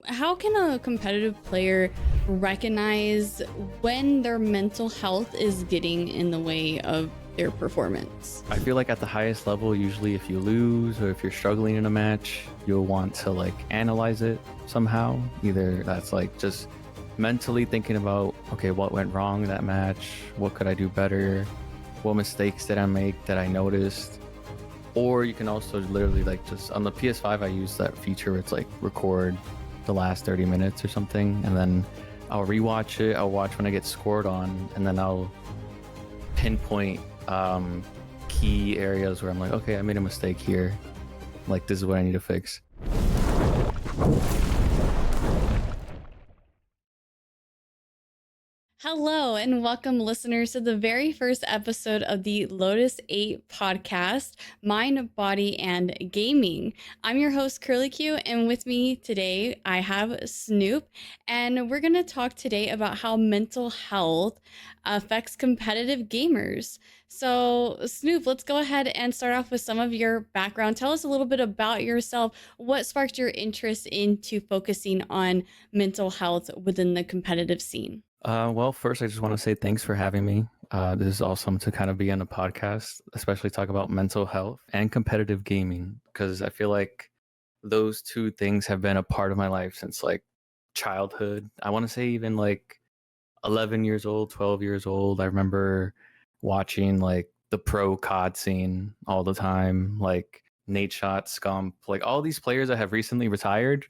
how can a competitive player recognize when their mental health is getting in the way of their performance? I feel like at the highest level, usually if you lose or if you're struggling in a match, you'll want to like analyze it somehow. Either that's like just mentally thinking about, okay, what went wrong in that match? What could I do better? What mistakes did I make that I noticed? Or you can also literally like just on the PS5, I use that feature where it's like record the last 30 minutes or something. And then I'll rewatch it. I'll watch when I get scored on, and then I'll pinpoint key areas where I'm like, okay, I made a mistake here. Like, this is what I need to fix. Hello, and welcome, listeners, to the very first episode of the Lotus 8 podcast, Mind, Body, and Gaming. I'm your host, Curly Q, and with me today, I have Snoop, and we're going to talk today about how mental health affects competitive gamers. So, Snoop, let's go ahead and start off with some of your background. Tell us a little bit about yourself. What sparked your interest into focusing on mental health within the competitive scene? Well, first, I just want to say thanks for having me. This is awesome to kind of be on a podcast, especially talk about mental health and competitive gaming, because I feel like those two things have been a part of my life since like childhood. I want to say even like 11 years old, 12 years old. I remember watching like the pro COD scene all the time, like Nate Shot, Scump, like all these players that have recently retired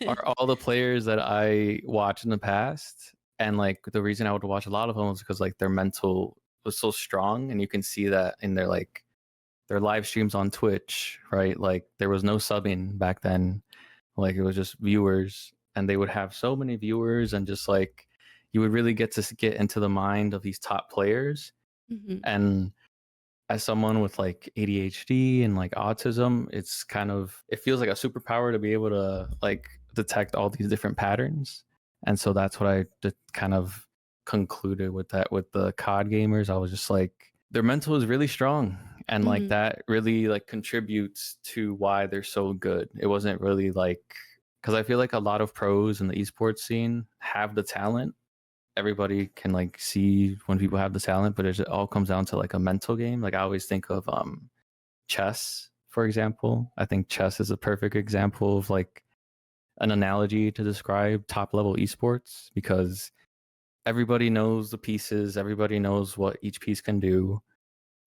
are all the players that I watched in the past. And like the reason I would watch a lot of them was because like their mental was so strong, and you can see that in their live streams on Twitch, right? Like there was no subbing back then. Like it was just viewers, and they would have so many viewers, and just like you would really get to get into the mind of these top players. Mhm. And as someone with like ADHD and like autism, it feels like a superpower to be able to like detect all these different patterns. And so that's what I kind of concluded with that with the COD gamers. I was just like, their mental is really strong, and like Mhm. that really like contributes to why they're so good. It wasn't really like, because I feel like a lot of pros in the esports scene have the talent. Everybody can like see when people have the talent, but it all comes down to like a mental game. Like I always think of chess, for example. I think chess is a perfect example of like an analogy to describe top level esports, because everybody knows the pieces, everybody knows what each piece can do,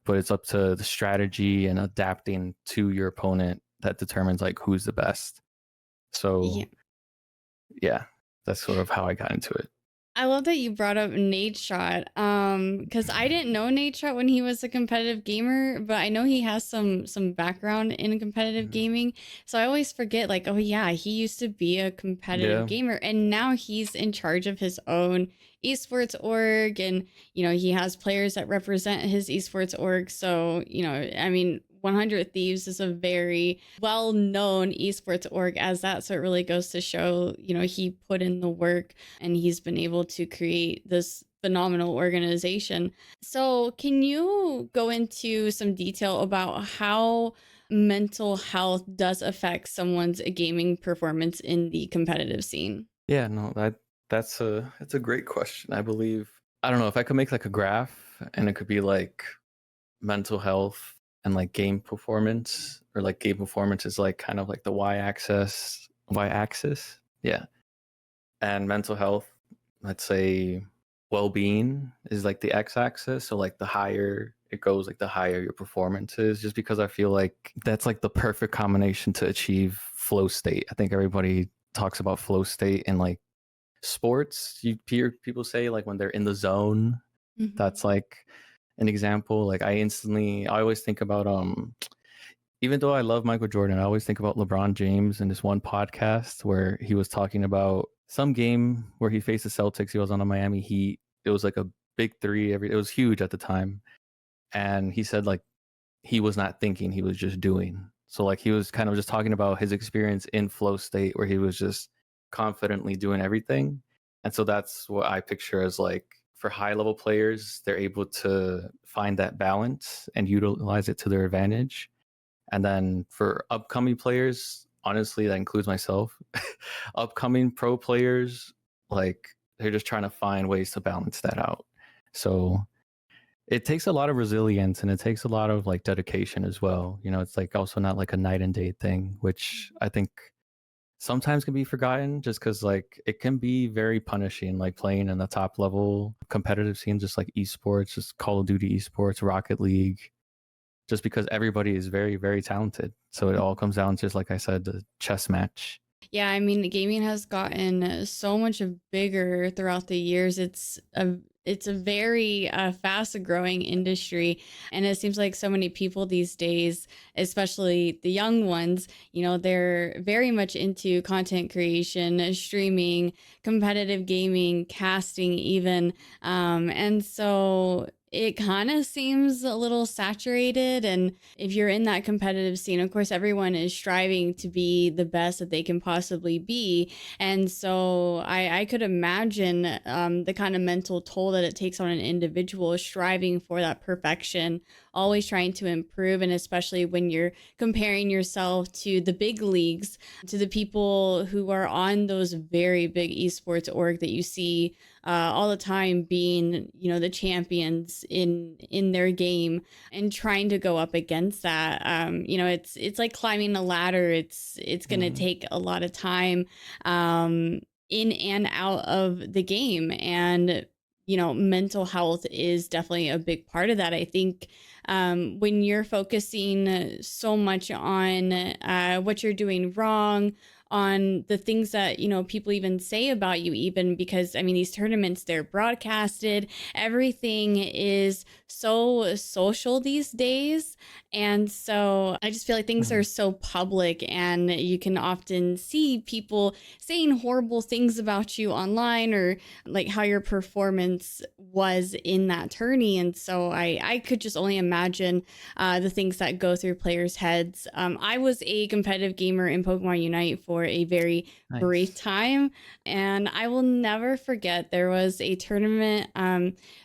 but it's up to the strategy and adapting to your opponent that determines like who's the best. Yeah. So yeah, that's sort of how I got into it. I love that you brought up Nate Shot. Because I didn't know Nate Shot when he was a competitive gamer, but I know he has some background in competitive Mhm. gaming. So I always forget, like, oh yeah, he used to be a competitive Yeah. gamer, and now he's in charge of his own esports org, and he has players that represent his esports org. So I mean, 100 Thieves is a very well known esports org as that. So it really goes to show, he put in the work and he's been able to create this phenomenal organization. So, can you go into some detail about how mental health does affect someone's gaming performance in the competitive scene? Yeah, no, that's a great question. I believe, I don't know if I could make like a graph, and it could be like mental health and like game performance, or like game performance is like kind of like the y axis. Yeah. And mental health, let's say well-being is like the x-axis. So like the higher it goes, like the higher your performance is, just because I feel like that's like the perfect combination to achieve flow state. I think everybody talks about flow state in like sports. You hear people say like when they're in the zone, Mhm. that's like an example. Like I always think about even though I love Michael Jordan, I always think about LeBron James in this one podcast where he was talking about some game where he faced the Celtics. He was on the Miami Heat. It was like a big three. It was huge at the time. And he said like he was not thinking, he was just doing. So like he was kind of just talking about his experience in flow state where he was just confidently doing everything. And so that's what I picture as like for high level players, they're able to find that balance and utilize it to their advantage. And then for upcoming players honestly, that includes myself, upcoming pro players, like they're just trying to find ways to balance that out. So it takes a lot of resilience and it takes a lot of like dedication as well. You know, it's like also not like a night and day thing, which I think sometimes can be forgotten just because like it can be very punishing, like playing in the top level competitive scene, just like esports, just Call of Duty esports, Rocket League, just because everybody is very, very talented. So it all comes down to, just like I said, the chess match. Yeah, I mean, gaming has gotten so much bigger throughout the years. It's a very fast growing industry, and it seems like so many people these days, especially the young ones, they're very much into content creation, streaming, competitive gaming, casting, even, and so it kind of seems a little saturated. And if you're in that competitive scene, of course, everyone is striving to be the best that they can possibly be. And so I could imagine the kind of mental toll that it takes on an individual striving for that perfection, always trying to improve. And especially when you're comparing yourself to the big leagues, to the people who are on those very big esports org that you see all the time being, the champions in their game, and trying to go up against that. It's like climbing a ladder. It's going to Mhm. take a lot of time in and out of the game. And mental health is definitely a big part of that. I think when you're focusing so much on what you're doing wrong, on the things that people even say about you, even because I mean these tournaments, they're broadcasted, everything is so social these days. And so I just feel like things are Mhm. so public, and you can often see people saying horrible things about you online, or like how your performance was in that tourney. And so I could just only imagine the things that go through players' heads. I was a competitive gamer in Pokemon Unite for a very brief Nice. time, and I will never forget there was a tournament.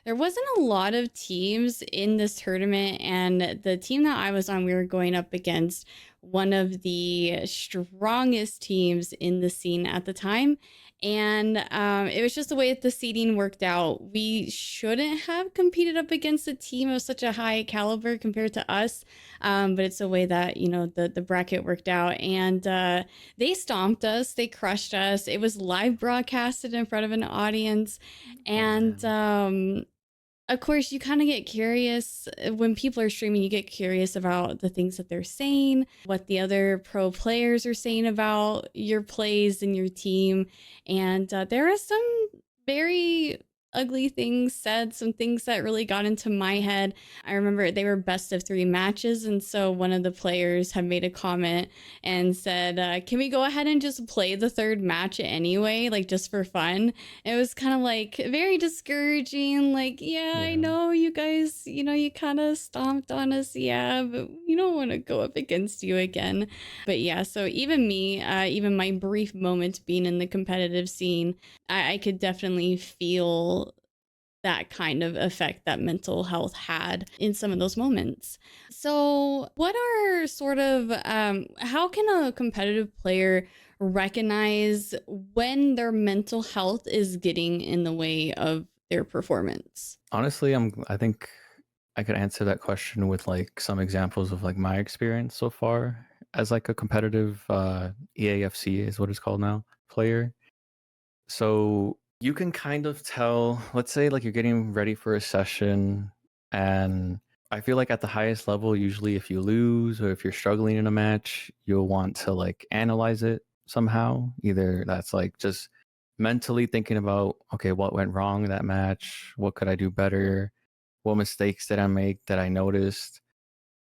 There wasn't a lot of teams in this tournament, and the team that I was on, we were going up against one of the strongest teams in the scene at the time. And it was just the way that the seating worked out. We shouldn't have competed up against a team of such a high caliber compared to us. But it's the way that, the bracket worked out. And they stomped us, they crushed us. It was live broadcasted in front of an audience. Oh And man. of course, you kind of get curious when people are streaming, you get curious about the things that they're saying, what the other pro players are saying about your plays and your team. And there are some very ugly things said, some things that really got into my head. I remember they were best of three matches. And so one of the players had made a comment and said, can we go ahead and just play the third match anyway, like just for fun? It was kind of like very discouraging. Like, yeah, I Yeah. know you guys, you kind of stomped on us. Yeah, but we don't want to go up against you again. But yeah, so even me, even my brief moment being in the competitive scene, I could definitely feel that kind of effect that mental health had in some of those moments. So, what are sort of, how can a competitive player recognize when their mental health is getting in the way of their performance? Honestly, I think I could answer that question with like some examples of like my experience so far as like a competitive EAFC is what it's called now player. So you can kind of tell, let's say like you're getting ready for a session, and I feel like at the highest level, usually if you lose or if you're struggling in a match, you'll want to like analyze it somehow. Either that's like just mentally thinking about, okay, what went wrong in that match? What could I do better? What mistakes did I make that I noticed?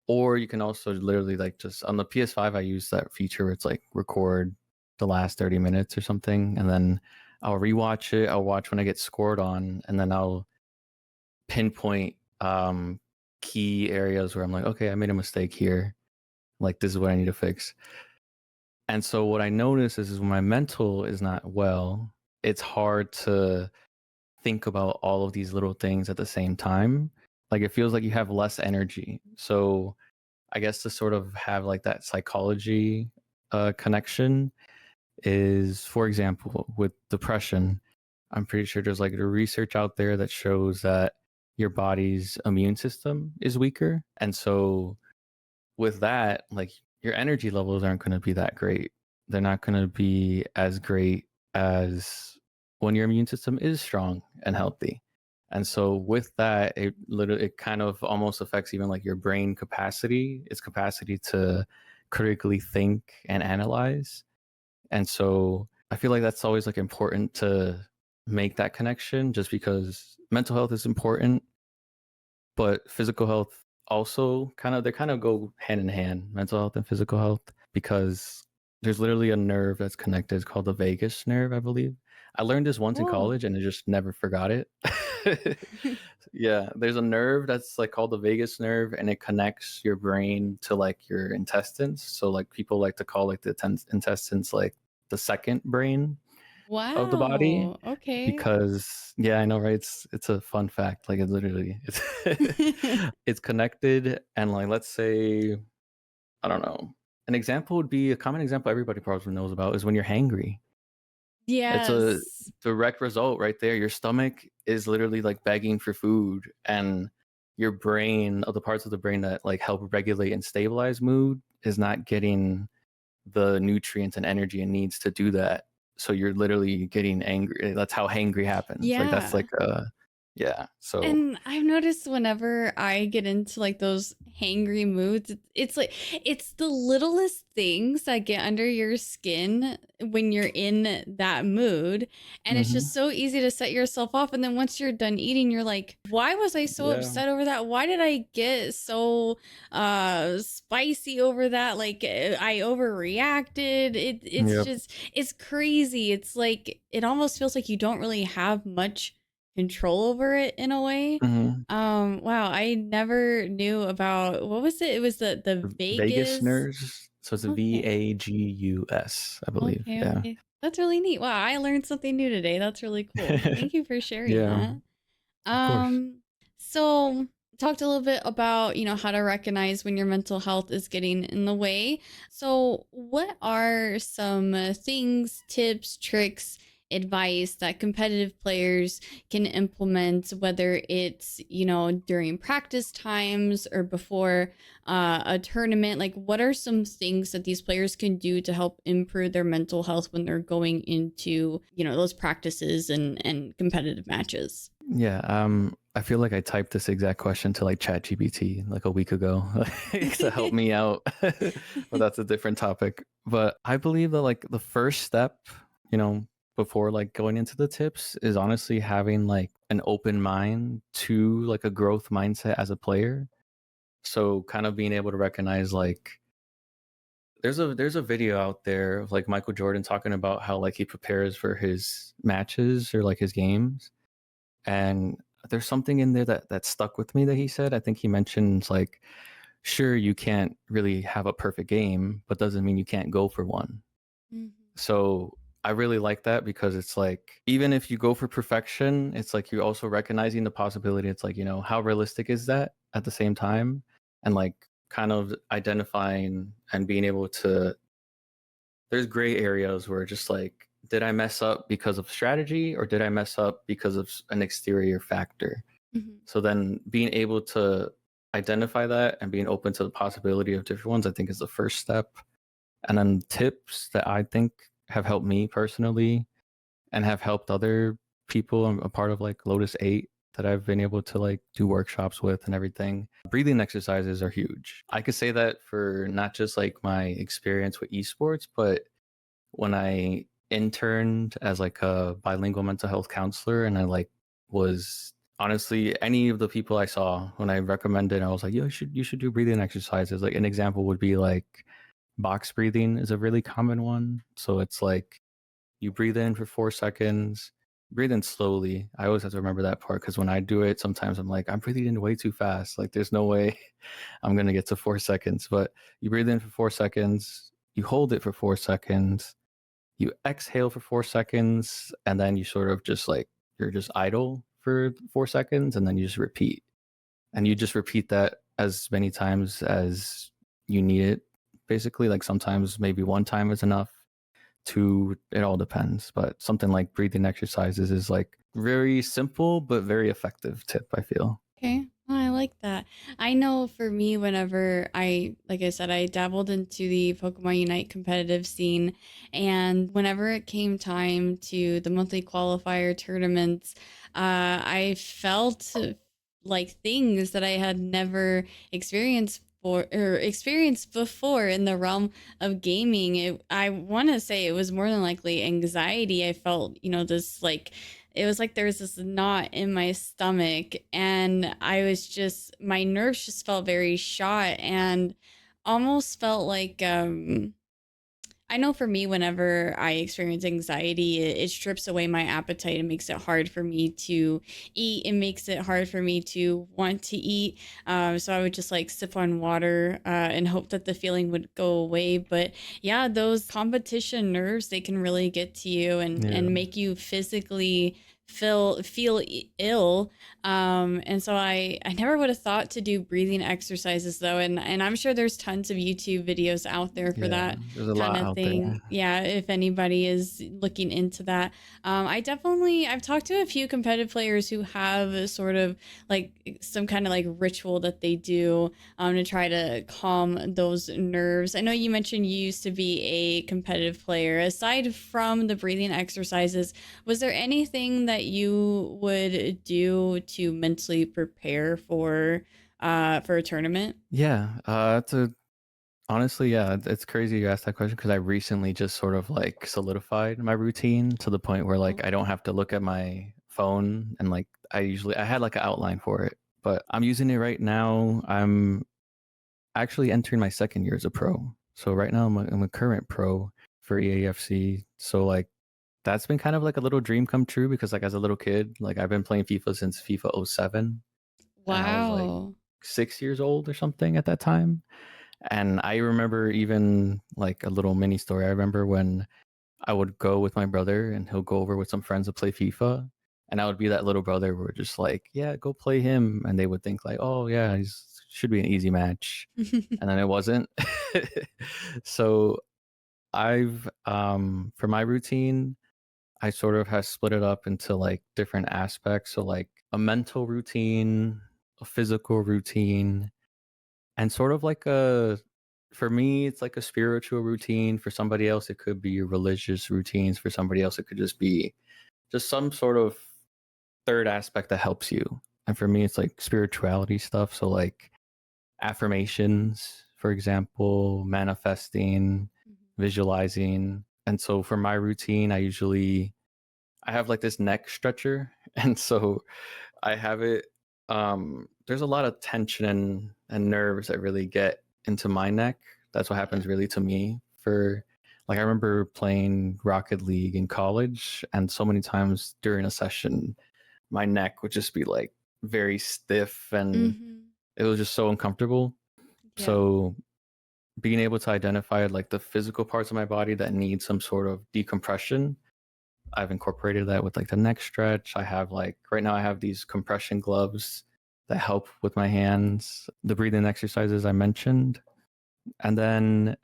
Or you can also literally like just on the PS5, I use that feature where it's like record the last 30 minutes or something. And then I'll rewatch it. I'll watch when I get scored on, and then I'll pinpoint key areas where I'm like, okay, I made a mistake here. Like, this is what I need to fix. And so what I notice is when my mental is not well, it's hard to think about all of these little things at the same time. Like, it feels like you have less energy. So I guess to sort of have like that psychology connection is, for example, with depression. I'm pretty sure there's like the research out there that shows that your body's immune system is weaker. And so with that, like your energy levels aren't going to be that great. They're not going to be as great as when your immune system is strong and healthy. And so with that, it kind of almost affects even like your brain capacity, its capacity to critically think and analyze. And so I feel like that's always like important to make that connection just because mental health is important, but physical health also they kind of go hand in hand, mental health and physical health, because there's literally a nerve that's connected. It's called the vagus nerve, I believe. I learned this once in Oh. college and I just never forgot it. Yeah, there's a nerve that's like called the vagus nerve and it connects your brain to like your intestines. So like people like to call like the intestines like the second brain of the body Wow. Okay. because yeah, I know, right? It's a fun fact. Like it literally it's it's connected and like let's say I don't know. An example would be a common example everybody probably knows about is when you're hangry. It's a Yes. direct result right there. Your stomach is literally like begging for food and your brain, of the parts of the brain that like help regulate and stabilize mood is not getting the nutrients and energy it needs to do that. So you're literally getting angry. That's how hangry happens. Like that's Yeah. like yeah. So And I've noticed whenever I get into like those hangry moods, it's like it's the littlest things that get under your skin when you're in that mood. And it's mhm. just so easy to set yourself off. And then once you're done eating, you're like, why was I so Yeah. upset over that? Why did I get so spicy over that? Like I overreacted. It's Yep. just it's crazy. It's like it almost feels like you don't really have much control over it in a way. Mhm. Wow, I never knew about what was it? It was the Vagus Vegas. nerves. So it's a Okay. Vagus, I believe. Okay, Yeah. okay. That's really neat. Wow, I learned something new today. That's really cool. Thank you for sharing Yeah, that. of course. So talked a little bit about, how to recognize when your mental health is getting in the way. So what are some things, tips, tricks, advice that competitive players can implement, whether it's, during practice times or before a tournament? Like, what are some things that these players can do to help improve their mental health when they're going into, those practices and competitive matches? Yeah, I feel like I typed this exact question to like ChatGPT like a week ago to help me out. But that's a different topic. But I believe that like the first step, you know, before like going into the tips is honestly having like an open mind to like a growth mindset as a player. So kind of being able to recognize like there's a video out there of like Michael Jordan talking about how like he prepares for his matches or like his games and there's something in there that stuck with me that he said. I think he mentioned like, sure, you can't really have a perfect game, but doesn't mean you can't go for one. Mhm. So I really like that because it's like even if you go for perfection, it's like you're also recognizing the possibility. It's like, how realistic is that at the same time? And like kind of identifying and being able to there's gray areas where just like did I mess up because of strategy or did I mess up because of an exterior factor? Mhm. So then being able to identify that and being open to the possibility of different ones, I think is the first step. And then tips that I think have helped me personally and have helped other people. I'm a part of like Lotus 8 that I've been able to like do workshops with and everything. Breathing exercises are huge. I could say that for not just like my experience with esports, but when I interned as like a bilingual mental health counselor and I like was honestly any of the people I saw when I recommended I was like, yo, you should do breathing exercises. Like an example would be like box breathing is a really common one. So it's like you breathe in for 4 seconds, breathe in slowly. I always have to remember that part because when I do it, sometimes I'm like, I'm breathing in way too fast. Like there's no way I'm gonna get to 4 seconds. But you breathe in for 4 seconds, you hold it for 4 seconds, you exhale for 4 seconds, and then you sort of just like you're just idle for 4 seconds, and then you just repeat. And you just repeat that as many times as you need it basically. Like sometimes maybe one time is enough. Two, it all depends. But something like breathing exercises is like very simple but very effective tip, I feel. Okay. Oh, I like that. I know for me, whenever like I said, I dabbled into the Pokemon Unite competitive scene, and whenever it came time to the monthly qualifier tournaments, I felt like things that I had never experienced before in the realm of gaming. I want to say it was more than likely anxiety. I felt, this like it was like there was this knot in my stomach, and my nerves just felt very shot, and almost felt like I know for me, whenever I experience anxiety, it strips away my appetite. It makes it hard for me to eat. It makes it hard for me to want to eat. So I would just like sip on water and hope that the feeling would go away. But yeah, those competition nerves, they can really get to you Yeah. and make you physically feel ill. And so I never would have thought to do breathing exercises though, and I'm sure there's tons of YouTube videos out there for Yeah. that There's a kind lot of out there. thing. Yeah, if anybody is looking into that. I've talked to a few competitive players who have sort of like some kind of like ritual that they do to try to calm those nerves. I know you mentioned you used to be a competitive player. Aside from the breathing exercises, was there anything that you would do to mentally prepare for a tournament? Yeah. Honestly, yeah, it's crazy you asked that question because I recently just sort of like solidified my routine to the point where like Oh, I don't have to look at my phone and like I had like an outline for it, but I'm using it right now. I'm actually entering my second year as a pro. So right now I'm a current pro for EAFC. So like that's been kind of like a little dream come true because like as a little kid, like I've been playing FIFA since FIFA '07, and I was like wow. 6 years old or something at that time. And I remember even like a little mini story. I remember when I would go with my brother and he'll go over with some friends to play FIFA. And I would be that little brother who would just like, yeah, go play him. And they would think like, oh yeah, he's should be an easy match. And then it wasn't. So I've for my routine, I sort of have split it up into like different aspects. So like a mental routine, a physical routine, and sort of like a for me it's like a spiritual routine. For somebody else it could be religious routines. For somebody else it could just be just some sort of third aspect that helps you. And for me it's like spirituality stuff, so like affirmations, for example, manifesting, visualizing. And so for my routine I have like this neck stretcher and so I have it. There's a lot of tension and nerves that really get into my neck. That's what Yeah. happens really to me. For like, I remember playing Rocket League in college, and so many times during a session, my neck would just be like very stiff, and Hmm. it was just so uncomfortable. Yeah. So being able to identify like the physical parts of my body that need some sort of decompression, I've incorporated that with like the neck stretch. I have like right now I have these compression gloves that help with my hands, the breathing exercises I mentioned. And then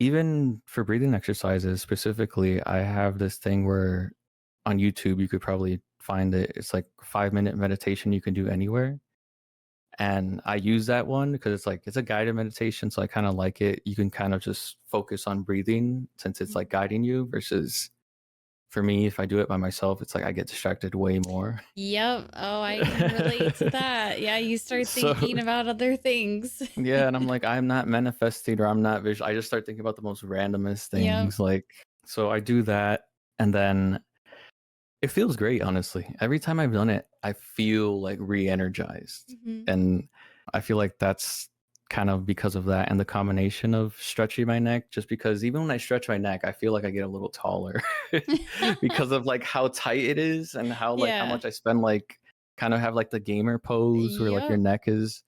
even for breathing exercises specifically, I have this thing where on YouTube you could probably find it. It's like 5 minute meditation you can do anywhere. And I use that one because it's like it's a guided meditation, so I kind of like it. You can kind of just focus on breathing since it's like guiding you versus for me, if I do it by myself, it's like I get distracted way more. Yep. Oh, I can relate to that. Yeah, you start So thinking about other things. yeah, and I'm like, I'm not manifesting or I'm not visual. I just start thinking about the most randomest Yep. things. Like, so I do that, and then it feels great, honestly. Every time I've done it, I feel like re-energized. Hmm. And I feel like that's kind of because of that and the combination of stretching my neck, just because even when I stretch my neck, I feel like I get a little taller because of like how tight it is and how Yeah. much I spend like kind of have like the gamer pose where like your Yep. neck is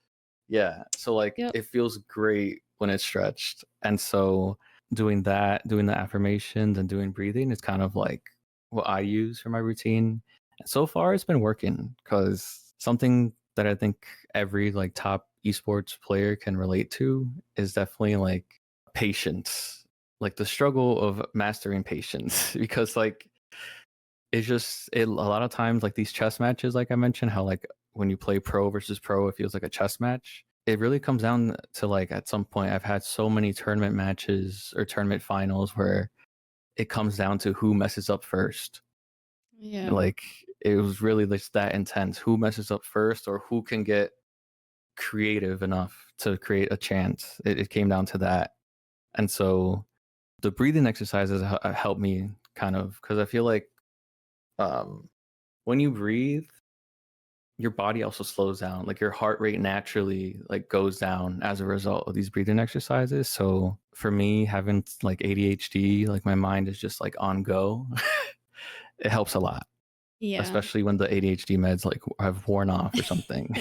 yeah. So like Yep. it feels great when it's stretched. And so doing that, doing the affirmations and doing breathing is kind of like what I use for my routine. And so far it's been working because something that I think every like top esports player can relate to is definitely like patience, like the struggle of mastering patience, because like it's just a lot of times like these chess matches, like I mentioned, how like when you play pro versus pro, it feels like a chess match. It really comes down to like at some point I've had so many tournament matches or tournament finals where it comes down to who messes up first. Yeah. Like it was really just that intense. Who messes up first or who can get creative enough to create a chance. It came down to that. And so the breathing exercises help me kind of because I feel like um, when you breathe, your body also slows down. Like your heart rate naturally like goes down as a result of these breathing exercises. So for me, having like ADHD, like my mind is just like on go. It helps a lot, Yeah. especially when the ADHD meds like have worn off or something.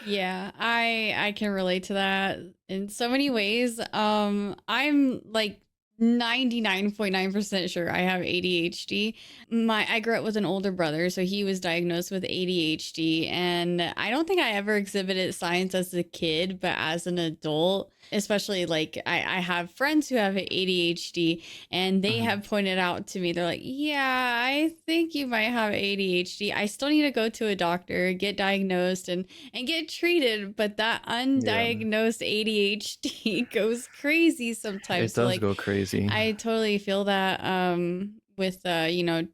Yeah, I can relate to that in so many ways. I'm like 99.9% sure I have ADHD. I grew up with an older brother, so he was diagnosed with ADHD, and I don't think I ever exhibited signs as a kid, but as an adult, especially like I have friends who have ADHD, and they Mhm. have pointed out to me, they're like, yeah, I think you might have ADHD. I still need to go to a doctor, get diagnosed, and get treated, but that Yeah, undiagnosed ADHD goes crazy sometimes. it So does like go crazy. I totally feel that with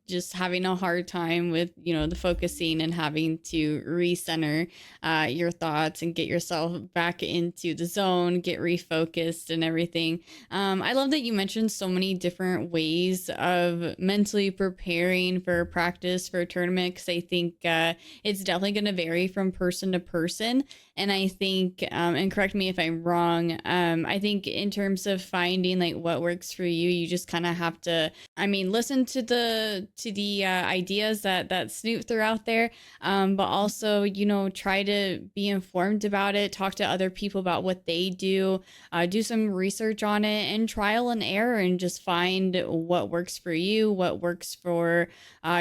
just having a hard time with the focusing and having to recenter your thoughts and get yourself back into the zone, get refocused and everything. I love that you mentioned so many different ways of mentally preparing for practice for a tournament, because I think it's definitely going to vary from person to person. And I think, and correct me if I'm wrong, I think in terms of finding like what works for you, you just kind of have to, I mean, listen to the ideas that Snoop threw out there, but also try to be informed about it, talk to other people about what they do, do some research on it, and trial and error, and just find what works for you, what works for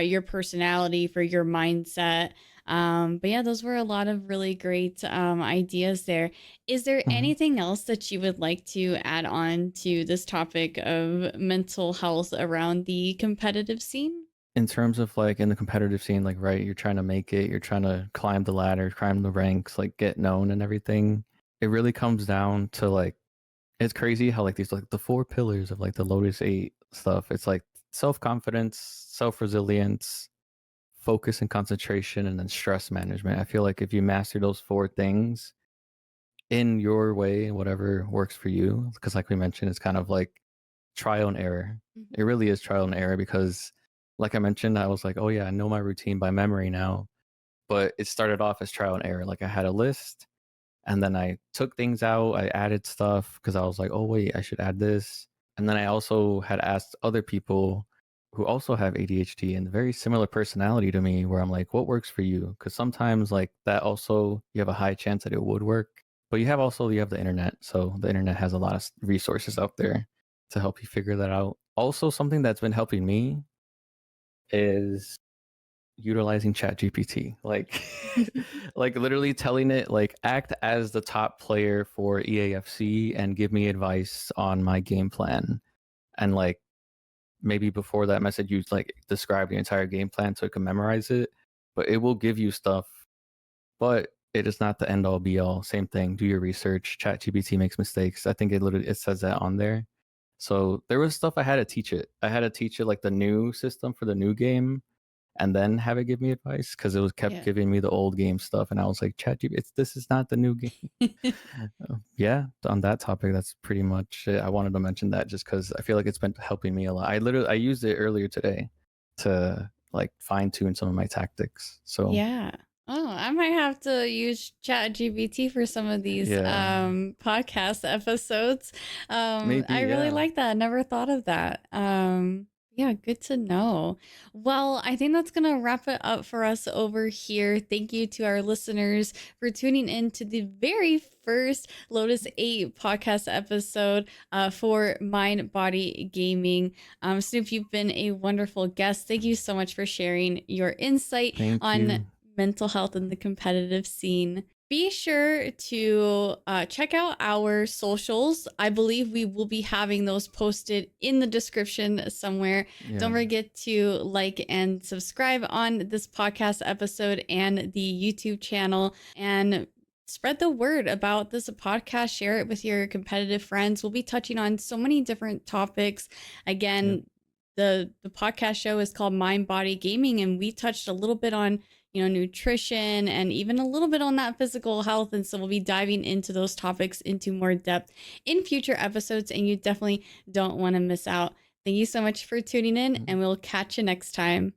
your personality, for your mindset. But yeah, those were a lot of really great ideas there. Is there Mhm. anything else that you would like to add on to this topic of mental health around the competitive scene? In terms of like in the competitive scene, like right, you're trying to make it, you're trying to climb the ladder, climb the ranks, like get known and everything. It really comes down to like it's crazy how like these like the four pillars of like the Lotus 8 stuff. It's like self-confidence, self-resilience, focus and concentration, and then stress management. I feel like if you master those four things in your way, whatever works for you, because like we mentioned, it's kind of like trial and error. Mhm. It really is trial and error because, like I mentioned, I was like, oh yeah, I know my routine by memory now. But it started off as trial and error. Like I had a list and then I took things out, I added stuff because I was like, oh wait, I should add this. And then I also had asked other people who also have ADHD and very similar personality to me, where I'm like, what works for you? Because sometimes like that also you have a high chance that it would work. But you have the internet. So the internet has a lot of resources out there to help you figure that out. Also, something that's been helping me is utilizing ChatGPT. Like like literally telling it like act as the top player for EAFC and give me advice on my game plan. And like maybe before that message you like describe the entire game plan so it can memorize it. But it will give you stuff, but it is not the end all be all. Same thing. Do your research. ChatGPT makes mistakes. I think it says that on there. So there was stuff I had to teach it. I had to teach it like the new system for the new game and then have it give me advice because it was kept Yeah. giving me the old game stuff, and I was like, ChatGPT, this is not the new game. Yeah, on that topic, that's pretty much it. I wanted to mention that just because I feel like it's been helping me a lot. I used it earlier today to like fine tune some of my tactics. So Yeah. Oh, I might have to use ChatGPT for some of these yeah, podcast episodes. maybe I really yeah. like that. I never thought of that. Yeah, good to know. Well, I think that's going to wrap it up for us over here. Thank you to our listeners for tuning in to the very first Lotus 8 podcast episode for Mind Body Gaming. Snoop, you've been a wonderful guest. Thank you so much for sharing your insight Thank on you. mental health in the competitive scene. Be sure to check out our socials. I believe we will be having those posted in the description somewhere. Don't Yeah. forget to like and subscribe on this podcast episode and the YouTube channel, and spread the word about this podcast. Share it with your competitive friends. We'll be touching on so many different topics. Yep. Again, the podcast show is called Mind Body Gaming, and we touched a little bit on nutrition and even a little bit on that physical health. And so we'll be diving into those topics into more depth in future episodes, and you definitely don't want to miss out. Thank you so much for tuning in, Mhm. and we'll catch you next time.